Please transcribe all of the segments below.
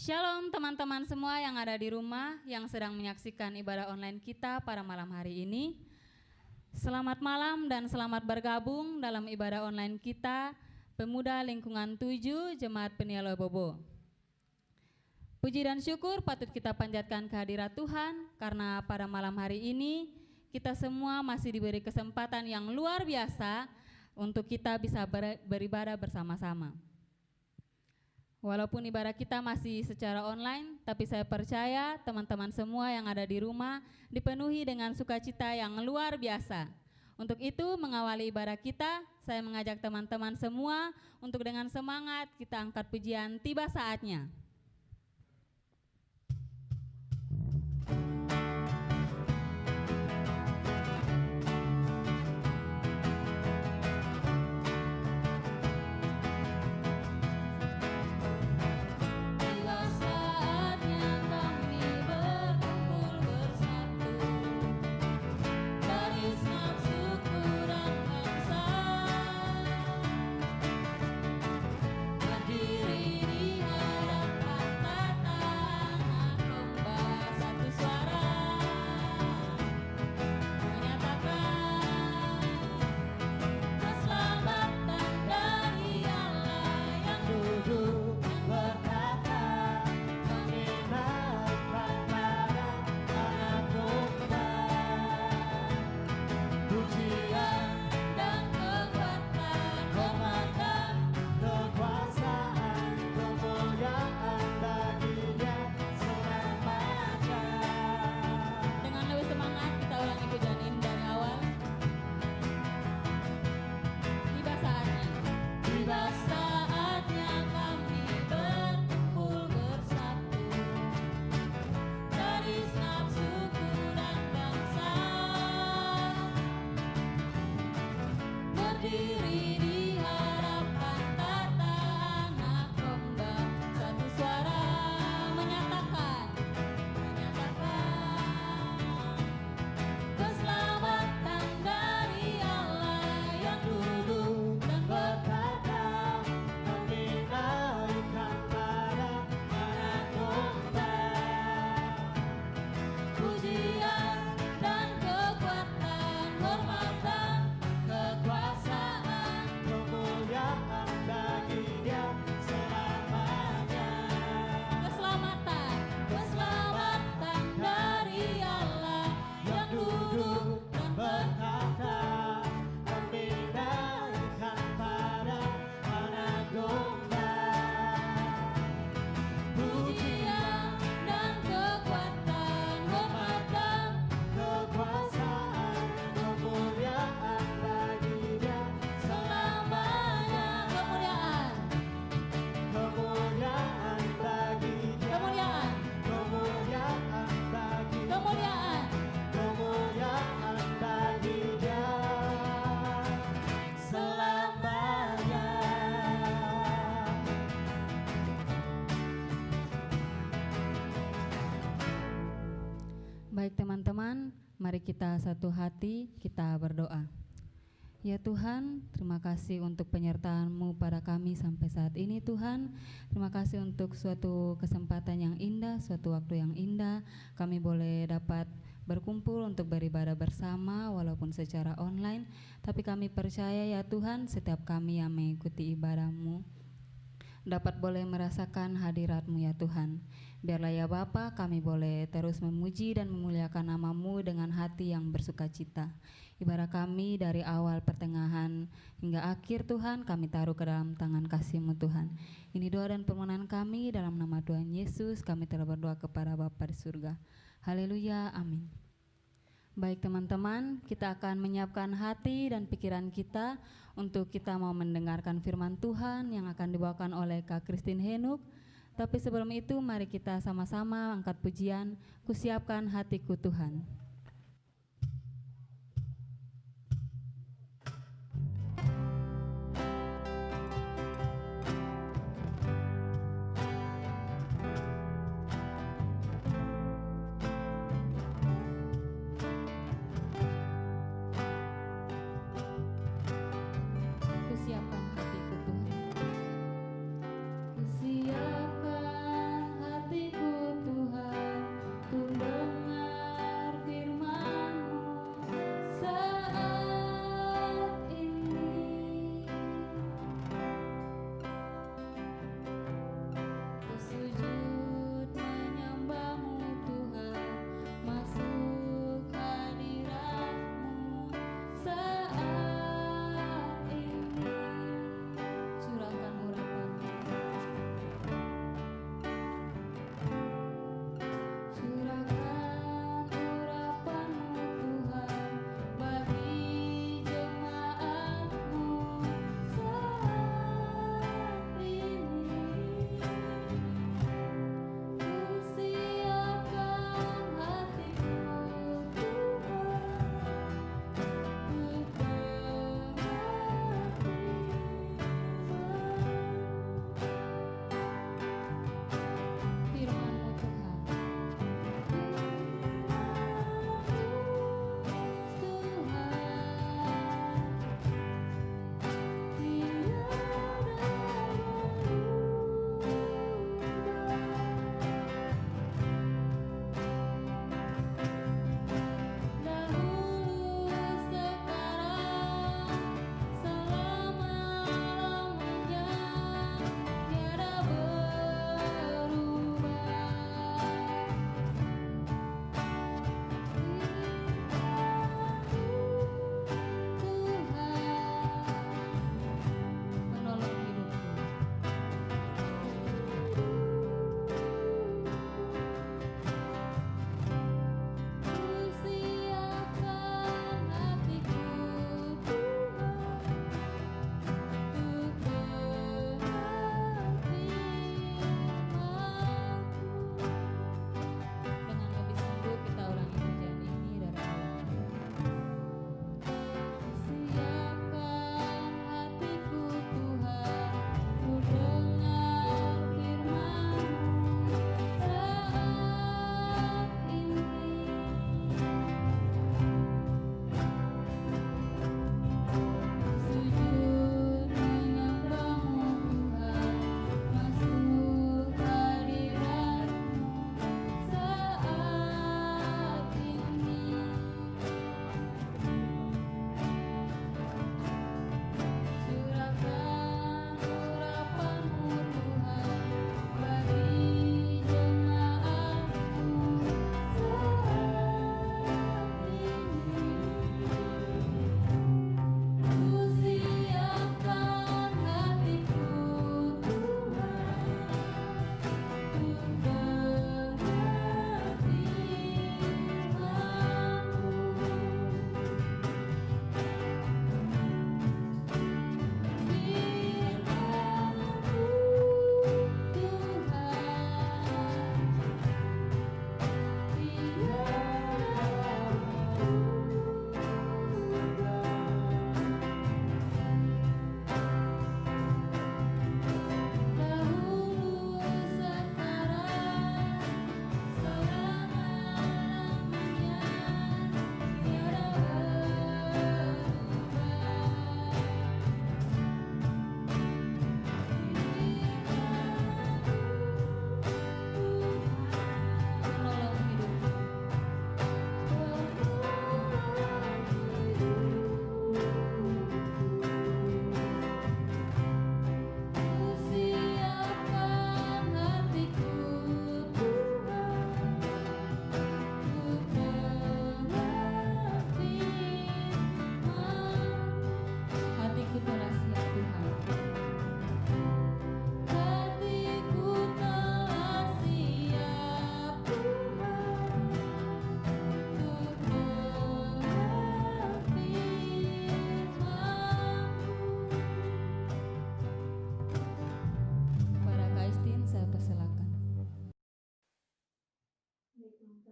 Shalom teman-teman semua yang ada di rumah yang sedang menyaksikan ibadah online kita pada malam hari ini. Selamat malam dan selamat bergabung dalam ibadah online kita Pemuda Lingkungan 7 Jemaat Penielo Bobo. Puji dan syukur patut kita panjatkan kehadirat Tuhan karena pada malam hari ini kita semua masih diberi kesempatan yang luar biasa untuk kita bisa beribadah bersama-sama. Walaupun ibadah kita masih secara online, tapi saya percaya teman-teman semua yang ada di rumah dipenuhi dengan sukacita yang luar biasa. Untuk itu mengawali ibadah kita, saya mengajak teman-teman semua untuk dengan semangat kita angkat pujian Tiba Saatnya. Baik teman-teman, mari kita satu hati, kita berdoa. Ya Tuhan, terima kasih untuk penyertaan-Mu pada kami sampai saat ini Tuhan. Terima kasih untuk suatu kesempatan yang indah, suatu waktu yang indah. Kami boleh dapat berkumpul untuk beribadah bersama walaupun secara online. Tapi kami percaya ya Tuhan, setiap kami yang mengikuti ibadah-Mu dapat boleh merasakan hadirat-Mu ya Tuhan. Biarlah ya Bapa, kami boleh terus memuji dan memuliakan nama-Mu dengan hati yang bersukacita. Ibadah kami dari awal, pertengahan, hingga akhir Tuhan, kami taruh ke dalam tangan kasih-Mu Tuhan. Ini doa dan permohonan kami dalam nama Tuhan Yesus, kami telah berdoa kepada Bapa di surga. Haleluya, amin. Baik teman-teman, kita akan menyiapkan hati dan pikiran kita untuk kita mau mendengarkan firman Tuhan yang akan dibawakan oleh Kak Christine Henuk. Tapi sebelum itu mari kita sama-sama angkat pujian, Kusiapkan Hatiku Tuhan. Kusiapkan hatiku Tuhan. Kusiapkan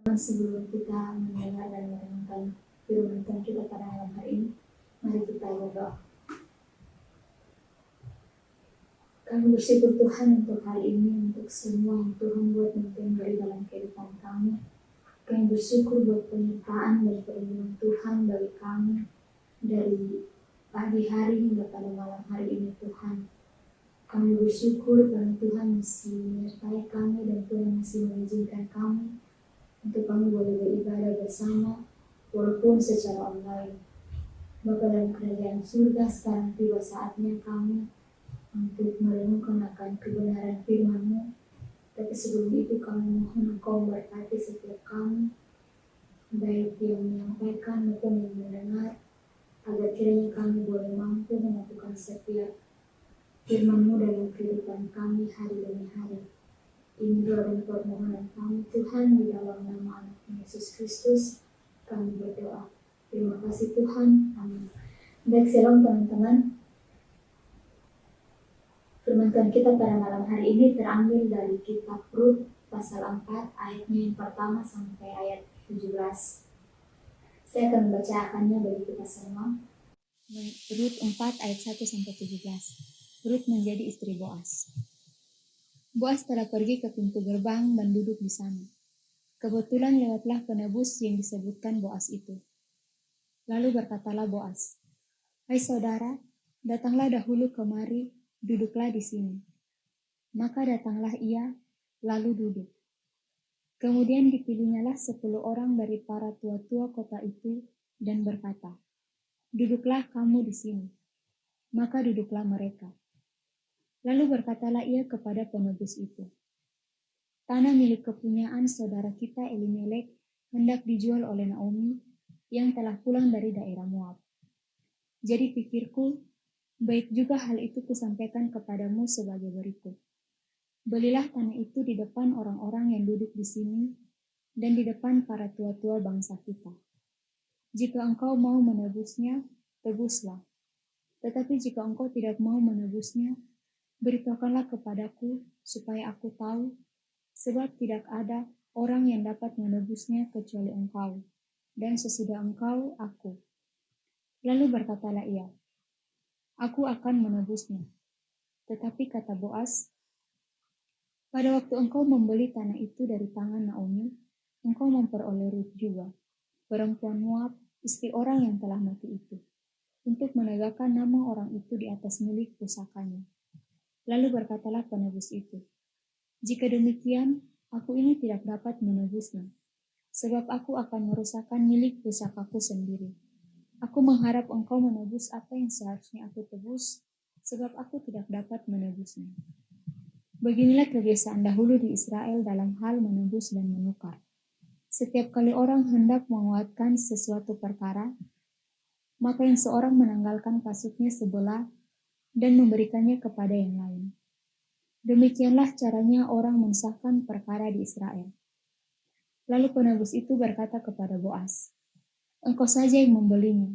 Sebelum kita mendengar dan merenungkan firman Tuhan kita pada malam hari ini, mari kita berdoa. Kami bersyukur Tuhan untuk hari ini, untuk semua yang Tuhan buat dan beri dalam kehidupan kami. Kami bersyukur buat penyertaan dan perlindungan Tuhan bagi kami dari pagi hari hingga pada malam hari ini Tuhan. Kami bersyukur karena Tuhan masih menyertai kami dan Tuhan masih mengizinkan kami untuk kami boleh beribadah bersama walaupun secara online. Bapa dalam kerajaan surga, sekarang tiba saatnya kami untuk merenungkan akan kebenaran firman-Mu. Tapi sebelum itu kami mohon Engkau memberkati setiap kami, baik yang menyampaikan maupun yang mendengar, agar kiranya kami boleh mampu melakukan setiap firman-Mu dalam kehidupan kami hari demi hari. Ini doa dan permohonan kami Tuhan di dalam nama Anak Yesus Kristus kami berdoa. Terima kasih Tuhan. Amin. Baik, shalom teman-teman. Firman Tuhan kita pada malam hari ini terambil dari kitab Rut pasal 4 ayatnya yang pertama sampai ayat 17. Saya akan membacakannya bagi kita semua. Rut 4 ayat 1 sampai 17. Rut menjadi istri Boas. Boas telah pergi ke pintu gerbang dan duduk di sana. Kebetulan lewatlah penebus yang disebutkan Boas itu. Lalu berkatalah Boas, "Hai saudara, datanglah dahulu kemari, duduklah di sini." Maka datanglah ia, lalu duduk. Kemudian dipilihnyalah 10 orang dari para tua-tua kota itu dan berkata, "Duduklah kamu di sini." Maka duduklah mereka. Lalu berkatalah ia kepada penebus itu, "Tanah milik kepunyaan saudara kita Elimelek hendak dijual oleh Naomi yang telah pulang dari daerah Moab. Jadi pikirku, baik juga hal itu kusampaikan kepadamu sebagai berikut. Belilah tanah itu di depan orang-orang yang duduk di sini dan di depan para tua-tua bangsa kita. Jika engkau mau menebusnya, tebuslah. Tetapi jika engkau tidak mau menebusnya, beritahukanlah kepadaku supaya aku tahu, sebab tidak ada orang yang dapat menebusnya kecuali engkau, dan sesudah engkau, aku." Lalu berkatalah ia, "Aku akan menebusnya." Tetapi kata Boas, "Pada waktu engkau membeli tanah itu dari tangan Naomi, engkau memperoleh Rut juga, perempuan Moab, istri orang yang telah mati itu, untuk menegakkan nama orang itu di atas milik pusakanya." Lalu berkatalah penebus itu, "Jika demikian, aku ini tidak dapat menebusnya, sebab aku akan merusakkan milik pusakaku sendiri. Aku mengharap engkau menebus apa yang seharusnya aku tebus, sebab aku tidak dapat menebusnya." Beginilah kebiasaan dahulu di Israel dalam hal menebus dan menukar. Setiap kali orang hendak menguatkan sesuatu perkara, maka yang seorang menanggalkan kasutnya sebelah dan memberikannya kepada yang lain. Demikianlah caranya orang mensahkan perkara di Israel. Lalu penebus itu berkata kepada Boas, "Engkau saja yang membelinya,"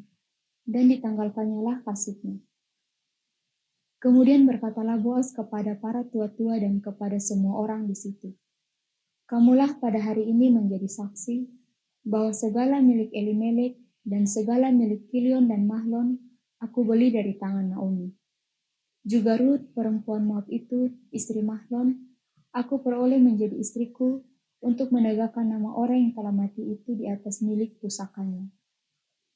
dan ditanggalkannyalah kasutnya. Kemudian berkatalah Boas kepada para tua-tua dan kepada semua orang di situ, "Kamulah pada hari ini menjadi saksi bahwa segala milik Elimelek dan segala milik Kilion dan Mahlon aku beli dari tangan Naomi. Juga Rut, perempuan Moab itu, istri Mahlon, aku peroleh menjadi istriku untuk menegakkan nama orang yang telah mati itu di atas milik pusakanya.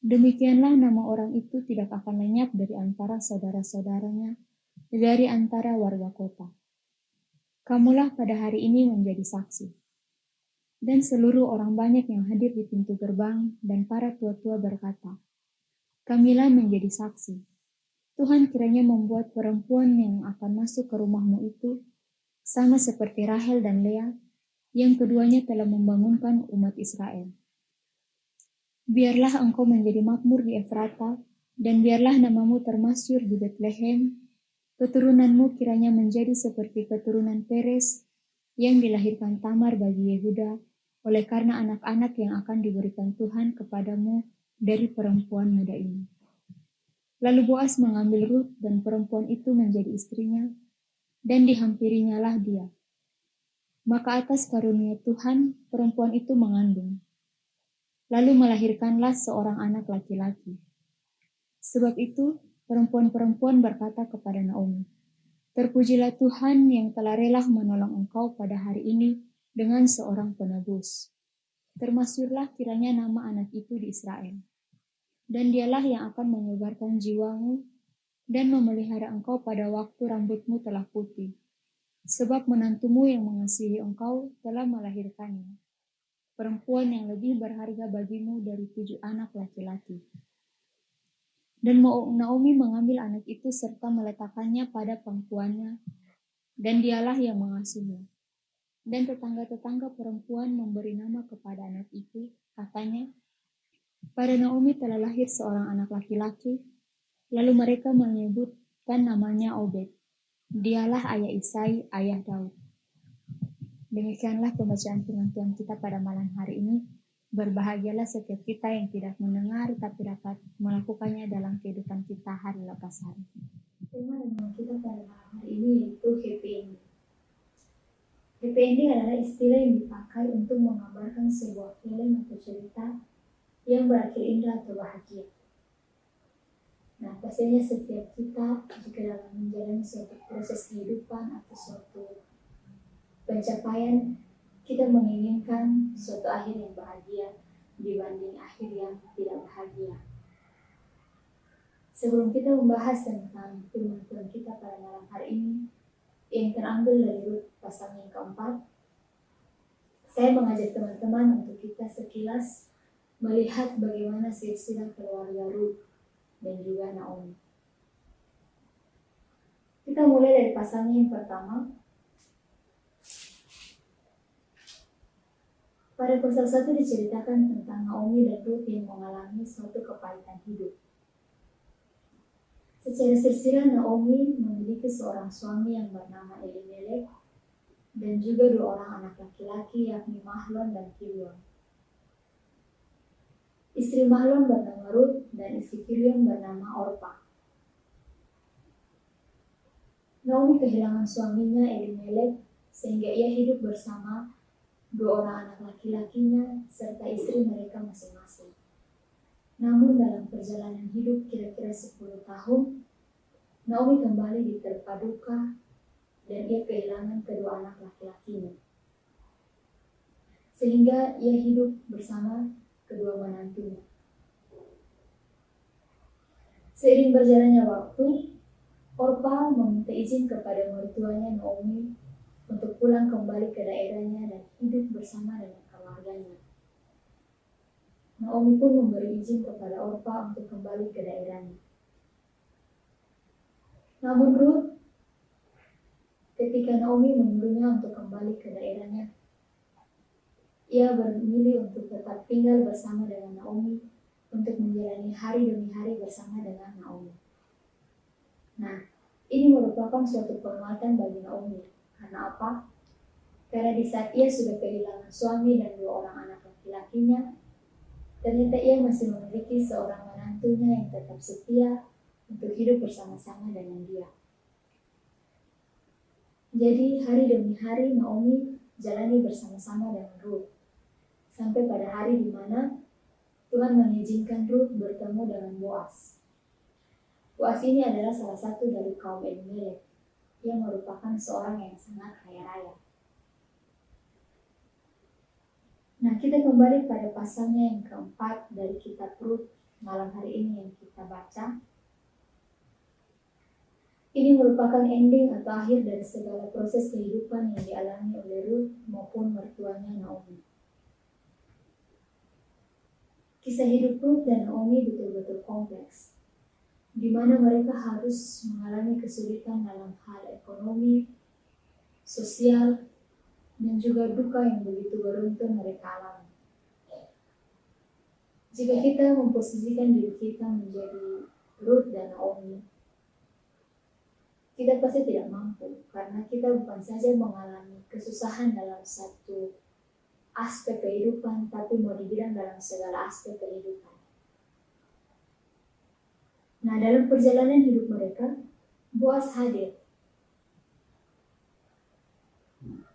Demikianlah nama orang itu tidak akan lenyap dari antara saudara-saudaranya, dari antara warga kota. Kamulah pada hari ini menjadi saksi." Dan seluruh orang banyak yang hadir di pintu gerbang dan para tua-tua berkata, "Kamilah menjadi saksi. Tuhan kiranya membuat perempuan yang akan masuk ke rumahmu itu sama seperti Rahel dan Lea, yang keduanya telah membangunkan umat Israel. Biarlah engkau menjadi makmur di Efrata, dan biarlah namamu termasyhur di Betlehem. Keturunanmu kiranya menjadi seperti keturunan Peres, yang dilahirkan Tamar bagi Yehuda, oleh karena anak-anak yang akan diberikan Tuhan kepadamu dari perempuan muda ini." Lalu Boas mengambil Rut dan perempuan itu menjadi istrinya, dan dihampirinya lah dia. Maka atas karunia Tuhan, perempuan itu mengandung. Lalu melahirkanlah seorang anak laki-laki. Sebab itu, perempuan-perempuan berkata kepada Naomi, "Terpujilah Tuhan yang telah rela menolong engkau pada hari ini dengan seorang penebus. Termasyhurlah kiranya nama anak itu di Israel. Dan dialah yang akan menyegarkan jiwamu dan memelihara engkau pada waktu rambutmu telah putih. Sebab menantumu yang mengasihi engkau telah melahirkannya, perempuan yang lebih berharga bagimu dari 7 anak laki-laki." Dan Naomi mengambil anak itu serta meletakkannya pada pangkuannya, dan dialah yang mengasuhnya. Dan tetangga-tetangga perempuan memberi nama kepada anak itu, katanya, "Pada Naomi telah lahir seorang anak laki-laki." Lalu mereka menyebutkan namanya Obed. Dialah ayah Isai, ayah Daud. Demikianlah pembacaan firman Tuhan kita pada malam hari ini. Berbahagialah setiap kita yang tidak mendengar tapi dapat melakukannya dalam kehidupan kita hari lepas hari. Tema renungan kita pada malam hari ini yaitu happy ending. Happy ending adalah istilah yang dipakai untuk menggambarkan sebuah film atau cerita yang berakhir indah atau bahagia. Nah, pastinya setiap kita jika dalam menjalani suatu proses kehidupan atau suatu pencapaian, kita menginginkan suatu akhir yang bahagia dibanding akhir yang tidak bahagia. Sebelum kita membahas tentang firman Tuhan kita pada malam hari ini yang terambil dari Rut pasal yang keempat, saya mengajak teman-teman untuk kita sekilas melihat bagaimana silsilah keluarga Rut dan juga Naomi. Kita mulai dari pasalnya yang pertama. Pada pasal 1 diceritakan tentang Naomi dan Rut yang mengalami suatu kepahitan hidup. Secara silsilah, Naomi memiliki seorang suami yang bernama Elimelek dan juga 2 orang anak laki-laki yakni Mahlon dan Kilion. Istri Mahlon bernama Rut dan istri Kilion bernama Orpa. Naomi kehilangan suaminya Elimelek sehingga ia hidup bersama 2 orang anak laki-lakinya serta istri mereka masing-masing. Namun dalam perjalanan hidup kira-kira 10 tahun, Naomi kembali diterpa duka dan ia kehilangan kedua anak laki-lakinya. Sehingga ia hidup bersama kedua menantunya. Seiring berjalannya waktu, Orpa meminta izin kepada mertuanya Naomi untuk pulang kembali ke daerahnya dan hidup bersama dengan keluarganya. Naomi pun memberi izin kepada Orpa untuk kembali ke daerahnya. Namun Rut, ketika Naomi menyuruhnya untuk kembali ke daerahnya, ia memilih untuk tetap tinggal bersama dengan Naomi untuk menjalani hari demi hari bersama dengan Naomi. Nah, ini merupakan suatu penguatan bagi Naomi. Karena apa? Karena di saat ia sudah kehilangan suami dan 2 orang anak laki-lakinya, ternyata ia masih memiliki seorang menantunya yang tetap setia untuk hidup bersama-sama dengan dia. Jadi hari demi hari Naomi jalani bersama-sama dengan Rut. Sampai pada hari di mana Tuhan mengizinkan Rut bertemu dengan Boaz. Boaz ini adalah salah satu dari kaum Elimelek yang merupakan seorang yang sangat kaya raya. Nah, kita kembali pada pasalnya yang keempat dari kitab Rut malam hari ini yang kita baca. Ini merupakan ending atau akhir dari segala proses kehidupan yang dialami oleh Rut maupun mertuanya Naomi. Kisah hidup Rut dan Naomi betul-betul kompleks, di mana mereka harus mengalami kesulitan dalam hal ekonomi, sosial, dan juga duka yang begitu beruntun mereka alami. Jika kita memposisikan diri kita menjadi Rut dan Naomi, kita pasti tidak mampu, karena kita bukan saja mengalami kesusahan dalam satu aspek kehidupan, tapi mau dibilang dalam segala aspek kehidupan. Nah, dalam perjalanan hidup mereka, Boaz hadir.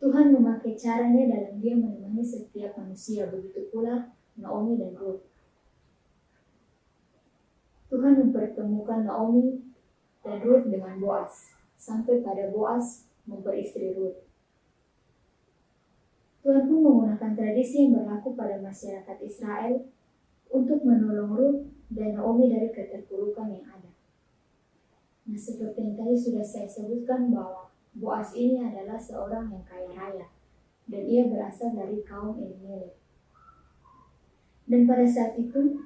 Tuhan memakai caranya dalam dia menemani setiap manusia, begitu pula Naomi dan Ruth. Tuhan mempertemukan Naomi dan Ruth dengan Boaz, sampai pada Boaz memperistri Ruth. Tuhan pun menggunakan tradisi yang berlaku pada masyarakat Israel untuk menolong Ruth dan Naomi dari keterpurukan yang ada. Nah, seperti yang tadi sudah saya sebutkan bahwa Boaz ini adalah seorang yang kaya raya dan ia berasal dari kaum Elimelek. Dan pada saat itu,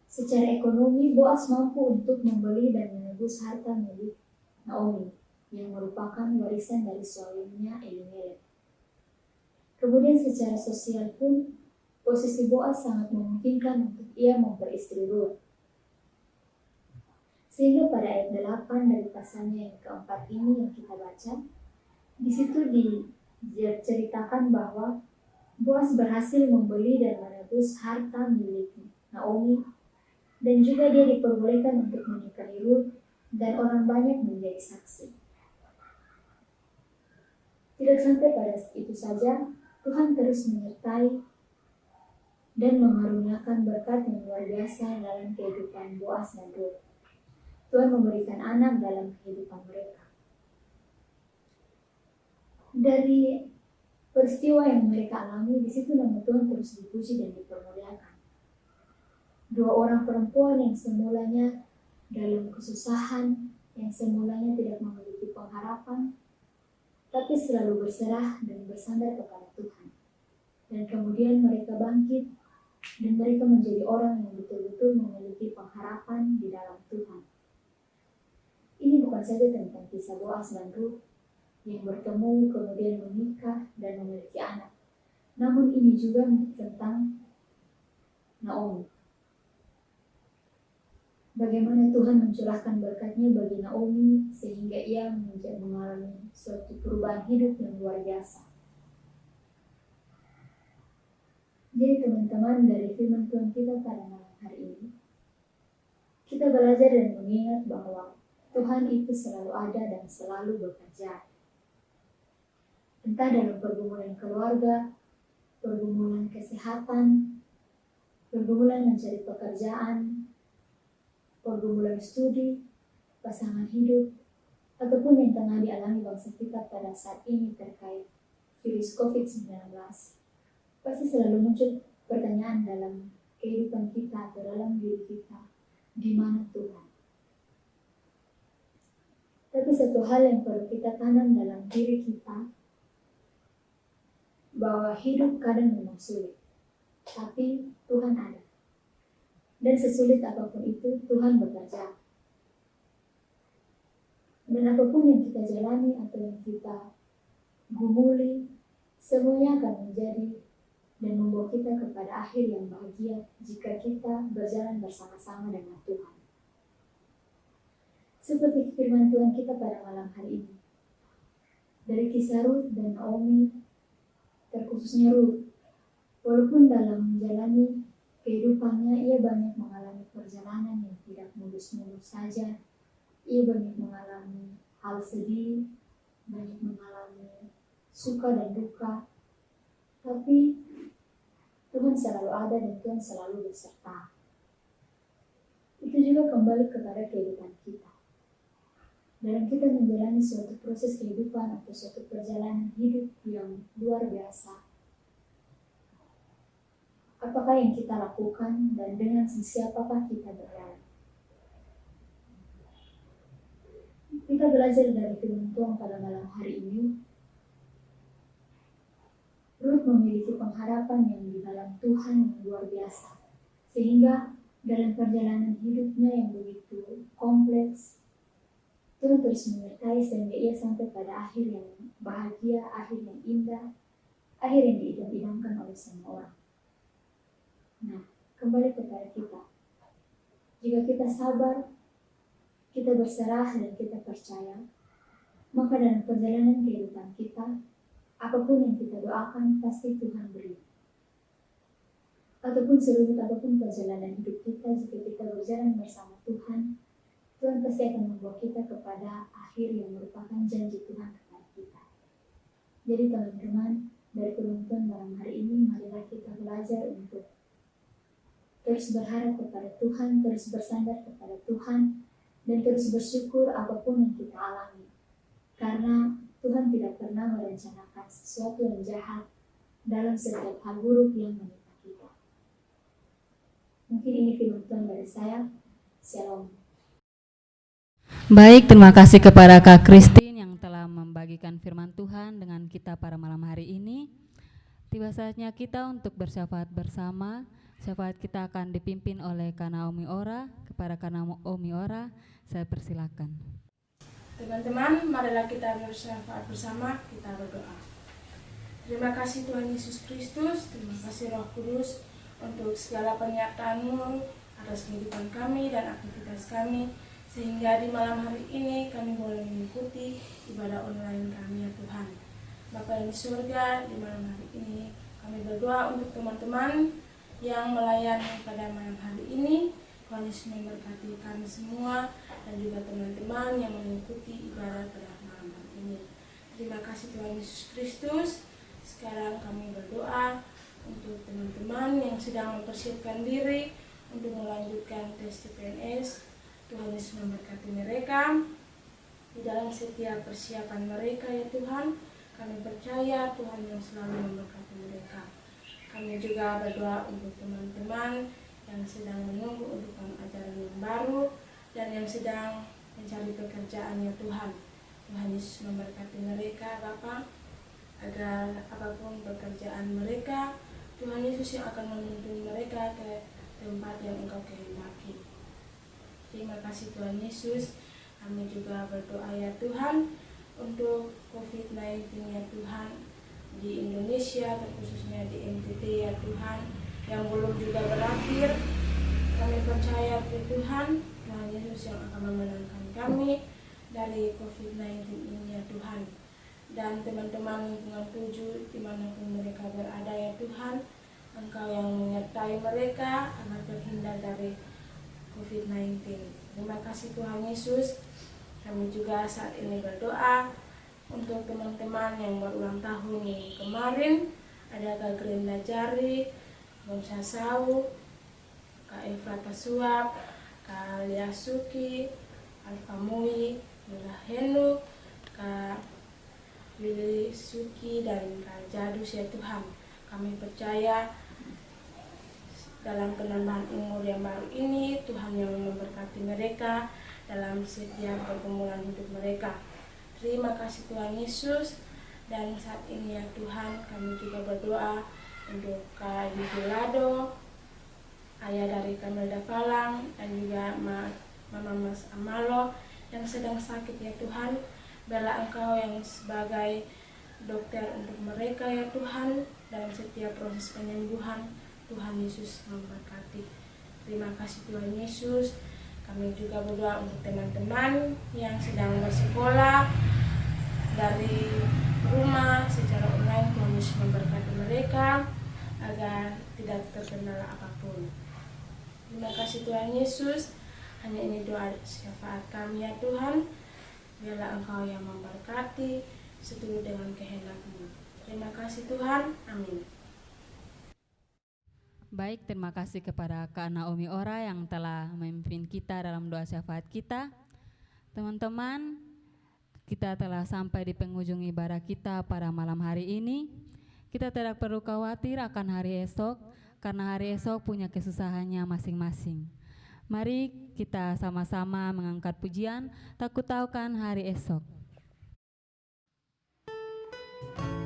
secara ekonomi Boaz mampu untuk membeli dan menebus harta milik Naomi yang merupakan warisan dari suaminya Elimelek. Kemudian secara sosial pun, posisi Boaz sangat memungkinkan untuk ia memperistri Ruth. Sehingga pada ayat 8 dari pasalnya yang keempat ini yang kita baca, di situ diceritakan bahwa Boaz berhasil membeli dan menebus harta milik Naomi, dan juga dia diperbolehkan untuk menikahi Ruth, dan orang banyak menjadi saksi. Tidak sampai pada itu saja, Tuhan terus menyertai dan mengaruniakan berkat yang luar biasa dalam kehidupan Boaz dan Ruth. Tuhan memberikan anak dalam kehidupan mereka. Dari peristiwa yang mereka alami, di situ nama Tuhan terus dipuji dan dipermuliakan. Dua orang perempuan yang semulanya dalam kesusahan, yang semulanya tidak memiliki pengharapan, tapi selalu berserah dan bersandar kepada Tuhan. Dan kemudian mereka bangkit, dan mereka menjadi orang yang betul-betul memiliki pengharapan di dalam Tuhan. Ini bukan saja tentang kisah Boaz dan Ruth yang bertemu, kemudian menikah, dan memiliki anak. Namun ini juga tentang Naomi. Bagaimana Tuhan mencurahkan berkat-Nya bagi Naomi sehingga ia mengalami suatu perubahan hidup yang luar biasa. Jadi teman-teman, dari firman Tuhan kita pada malam hari ini, kita belajar dan mengingat bahwa Tuhan itu selalu ada dan selalu bekerja. Entah dalam pergumulan keluarga, pergumulan kesehatan, pergumulan mencari pekerjaan, pergumulan studi, pasangan hidup, ataupun yang tengah dialami bangsa kita pada saat ini terkait virus COVID-19. Pasti selalu muncul pertanyaan dalam kehidupan kita atau dalam diri kita, di mana Tuhan? Tapi satu hal yang perlu kita tanam dalam diri kita, bahwa hidup kadang memang sulit, tapi Tuhan ada. Dan sesulit apapun itu, Tuhan bekerja. Dan apapun yang kita jalani atau yang kita gumuli, semuanya akan menjadi dan membawa kita kepada akhir yang bahagia jika kita berjalan bersama-sama dengan Tuhan. Seperti firman Tuhan kita pada malam hari ini. Dari kisah Ruth dan Naomi, terkhususnya Ruth, walaupun dalam menjalani kehidupannya ia banyak mengalami perjalanan yang tidak mulus-mulus saja, ia banyak mengalami hal sedih, banyak mengalami suka dan duka, tapi Tuhan selalu ada dan Tuhan selalu beserta. Itu juga kembali kepada kehidupan kita. Dalam kita menjalani suatu proses kehidupan atau suatu perjalanan hidup yang luar biasa, apakah yang kita lakukan dan dengan siapakah kita berjalan? Kita belajar dari firman Tuhan pada malam hari ini. Ruth memiliki pengharapan yang di dalam Tuhan yang luar biasa, sehingga dalam perjalanan hidupnya yang begitu kompleks, Tuhan terus menyertai sehingga ia sampai pada akhir yang bahagia, akhir yang indah, akhir yang diidam-idamkan oleh semua orang. Nah, kembali kepada kita. Jika kita sabar, kita berserah dan kita percaya, maka dalam perjalanan kehidupan kita, apapun yang kita doakan pasti Tuhan beri. Ataupun serumit apapun perjalanan hidup kita, jika kita berjalan bersama Tuhan, Tuhan pasti akan membawa kita kepada akhir yang merupakan janji Tuhan kepada kita. Jadi teman-teman, dari penonton malam hari ini, marilah kita belajar untuk terus berharap kepada Tuhan, terus bersandar kepada Tuhan, dan terus bersyukur apapun yang kita alami. Karena Tuhan tidak pernah merencanakan sesuatu yang jahat dalam setiap hal buruk yang menimpa kita. Mungkin ini firman Tuhan dari saya. Shalom. Baik, terima kasih kepada Kak Christine yang telah membagikan firman Tuhan dengan kita pada malam hari ini. Tiba saatnya kita untuk bersyafaat bersama. Syafaat kita akan dipimpin oleh Kak Naomi Ora. Kepada Kak Naomi Ora, saya persilakan. Teman-teman, marilah kita bersyafaat bersama, kita berdoa. Terima kasih Tuhan Yesus Kristus, terima kasih Roh Kudus untuk segala penyertaan-Mu atas kehidupan kami dan aktivitas kami, sehingga di malam hari ini kami boleh mengikuti ibadah online kami ya Tuhan. Bapa yang di surga, di malam hari ini kami berdoa untuk teman-teman yang melayani pada malam hari ini. Tuhan Yesus memberkati kami semua dan juga teman-teman yang mengikuti ibadah pada malam hari ini. Terima kasih Tuhan Yesus Kristus. Sekarang kami berdoa untuk teman-teman yang sedang mempersiapkan diri untuk melanjutkan tes CPNS. Tuhan Yesus memberkati mereka di dalam setiap persiapan mereka ya Tuhan. Kami percaya Tuhan yang selalu memberkati mereka. Kami juga berdoa untuk teman-teman yang sedang menunggu untuk ajaran yang baru dan yang sedang mencari pekerjaan ya Tuhan. Tuhan Yesus memberkati mereka Bapa, agar apapun pekerjaan mereka, Tuhan Yesus yang akan menuntun mereka ke tempat yang Engkau kehendaki. Terima kasih Tuhan Yesus. Kami juga berdoa ya Tuhan untuk COVID-19 ya Tuhan di Indonesia, terkhususnya di NTT ya Tuhan, yang belum juga berakhir. Kami percaya ya Tuhan, Tuhan Yesus yang akan memenangkan kami dari COVID-19 ini ya Tuhan. Dan teman-teman lingkungan 7 dimanapun mereka berada ya Tuhan, Engkau yang menyertai mereka agar terhindar dari COVID-19. Terima kasih Tuhan Yesus. Kami juga saat ini berdoa untuk teman-teman yang berulang tahun kemarin. Ada Kak Grenda Jari, Bongsa Sau, Kak Efrata Suap, Kak Lia Suki, Alfa Mui, Mila Henu, Kak Willy Suki, dan Kak Jadus ya Tuhan. Kami percaya dalam penambahan umur yang baru ini, Tuhan yang memberkati mereka dalam setiap pergumulan hidup mereka. Terima kasih Tuhan Yesus. Dan saat ini ya Tuhan, kami juga berdoa untuk Kak Yudi Lado, ayah dari Kamelda Falang, dan juga Mama Mas Amalo yang sedang sakit ya Tuhan. Biarlah Engkau yang sebagai dokter untuk mereka ya Tuhan, dalam setiap proses penyembuhan. Tuhan Yesus memberkati. Terima kasih Tuhan Yesus. Kami juga berdoa untuk teman-teman yang sedang bersekolah dari rumah secara online. Tuhan Yesus memberkati mereka agar tidak terkendala apapun. Terima kasih Tuhan Yesus. Hanya ini doa syafaat kami ya Tuhan. Biarlah Engkau yang memberkati seturut dengan kehendak-Mu. Terima kasih Tuhan. Amin. Baik, terima kasih kepada Kak Naomi Ora yang telah memimpin kita dalam doa syafaat kita. Teman-teman, kita telah sampai di penghujung ibadah kita pada malam hari ini. Kita tidak perlu khawatir akan hari esok, karena hari esok punya kesusahannya masing-masing. Mari kita sama-sama mengangkat pujian, tak kutaukan hari esok. Namun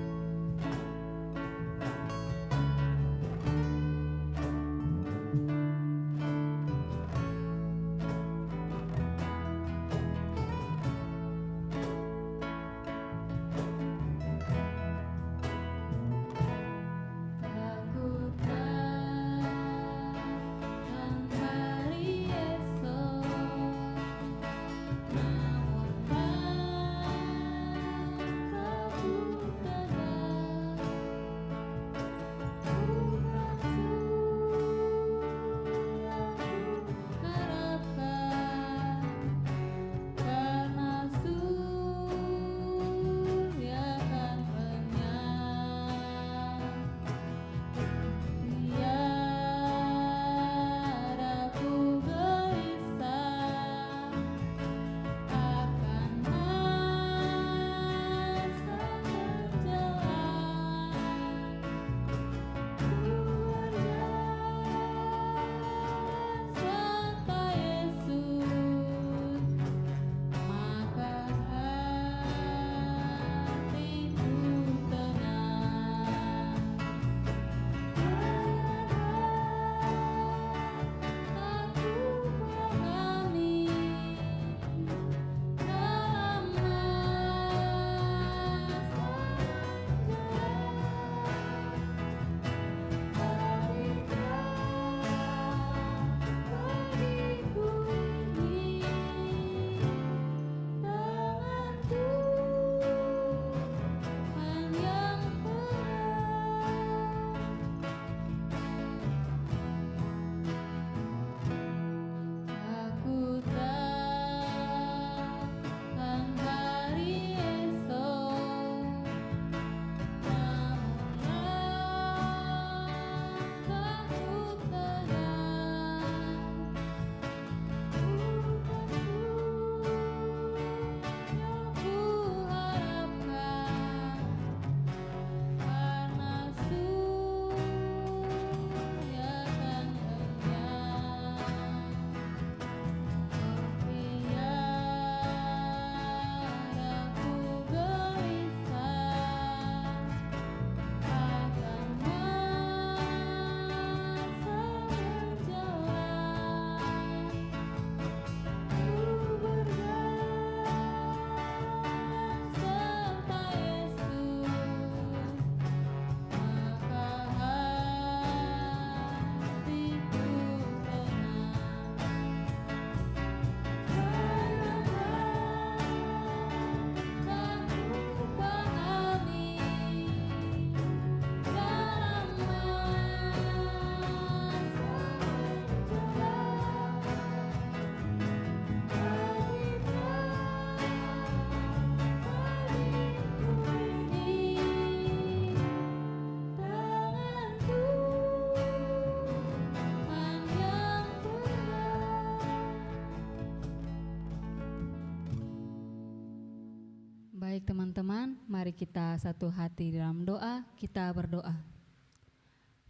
Baik teman-teman, mari kita satu hati dalam doa, kita berdoa.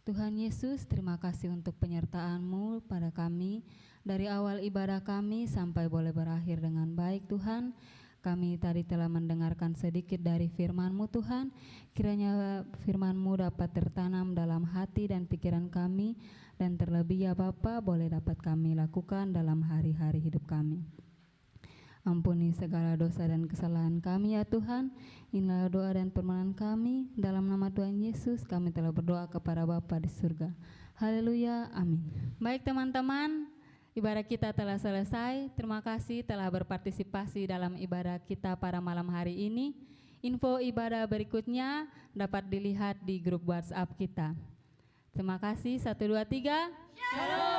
Tuhan Yesus, terima kasih untuk penyertaan-Mu pada kami. Dari awal ibadah kami sampai boleh berakhir dengan baik Tuhan. Kami tadi telah mendengarkan sedikit dari firman-Mu Tuhan. Kiranya firman-Mu dapat tertanam dalam hati dan pikiran kami. Dan terlebih ya Bapa, boleh dapat kami lakukan dalam hari-hari hidup kami. Ampuni segala dosa dan kesalahan kami ya Tuhan. Inilah doa dan permohonan kami. Dalam nama Tuhan Yesus kami telah berdoa kepada Bapa di surga. Haleluya, amin. Baik teman-teman, ibadah kita telah selesai. Terima kasih telah berpartisipasi dalam ibadah kita pada malam hari ini. Info ibadah berikutnya dapat dilihat di grup WhatsApp kita. Terima kasih, 1, 2, 3. Shalom.